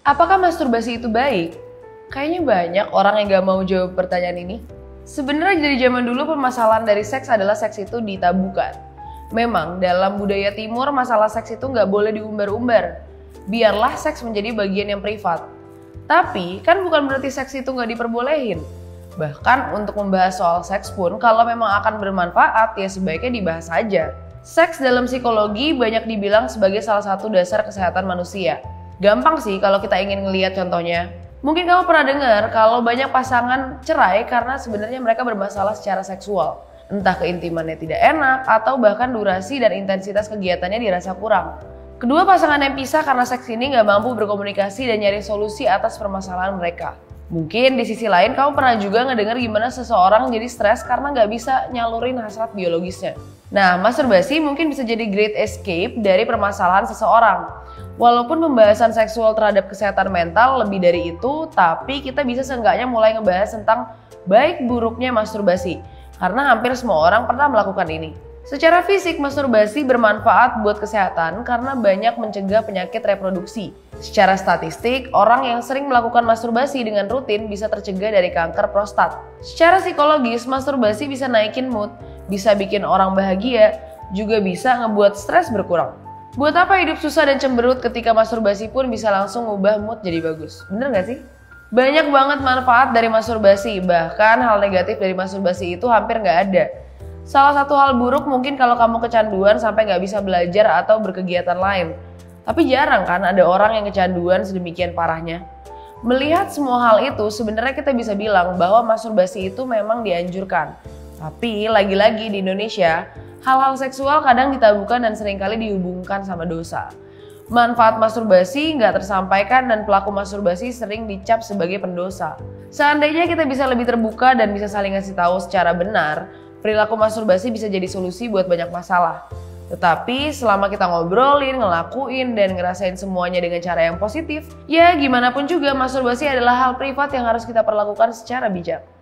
Apakah masturbasi itu baik? Kayaknya banyak orang yang gak mau jawab pertanyaan ini. Sebenarnya dari zaman dulu permasalahan dari seks adalah seks itu ditabukan. Memang dalam budaya timur masalah seks itu gak boleh diumbar-umbar. Biarlah seks menjadi bagian yang privat. Tapi kan bukan berarti seks itu gak diperbolehin. Bahkan untuk membahas soal seks pun kalau memang akan bermanfaat ya sebaiknya dibahas saja. Seks dalam psikologi banyak dibilang sebagai salah satu dasar kesehatan manusia. Gampang sih kalau kita ingin ngelihat contohnya. Mungkin kamu pernah dengar kalau banyak pasangan cerai karena sebenarnya mereka bermasalah secara seksual. Entah keintimannya tidak enak atau bahkan durasi dan intensitas kegiatannya dirasa kurang. Kedua pasangan yang pisah karena seks ini gak mampu berkomunikasi dan nyari solusi atas permasalahan mereka. Mungkin di sisi lain kamu pernah juga ngedenger gimana seseorang jadi stres karena gak bisa nyalurin hasrat biologisnya. Nah, masturbasi mungkin bisa jadi great escape dari permasalahan seseorang. Walaupun pembahasan seksual terhadap kesehatan mental lebih dari itu, tapi kita bisa seenggaknya mulai ngebahas tentang baik buruknya masturbasi. Karena hampir semua orang pernah melakukan ini. Secara fisik, masturbasi bermanfaat buat kesehatan karena banyak mencegah penyakit reproduksi. Secara statistik, orang yang sering melakukan masturbasi dengan rutin bisa tercegah dari kanker prostat. Secara psikologis, masturbasi bisa naikin mood, bisa bikin orang bahagia, juga bisa ngebuat stres berkurang. Buat apa hidup susah dan cemberut ketika masturbasi pun bisa langsung ngubah mood jadi bagus? Bener gak sih? Banyak banget manfaat dari masturbasi, bahkan hal negatif dari masturbasi itu hampir gak ada. Salah satu hal buruk mungkin kalau kamu kecanduan sampai gak bisa belajar atau berkegiatan lain. Tapi jarang kan ada orang yang kecanduan sedemikian parahnya. Melihat semua hal itu sebenarnya kita bisa bilang bahwa masturbasi itu memang dianjurkan. Tapi lagi-lagi di Indonesia, hal-hal seksual kadang ditabukan dan seringkali dihubungkan sama dosa. Manfaat masturbasi nggak tersampaikan dan pelaku masturbasi sering dicap sebagai pendosa. Seandainya kita bisa lebih terbuka dan bisa saling ngasih tahu secara benar, perilaku masturbasi bisa jadi solusi buat banyak masalah. Tetapi selama kita ngobrolin, ngelakuin, dan ngerasain semuanya dengan cara yang positif, ya gimana pun juga masturbasi adalah hal privat yang harus kita perlakukan secara bijak.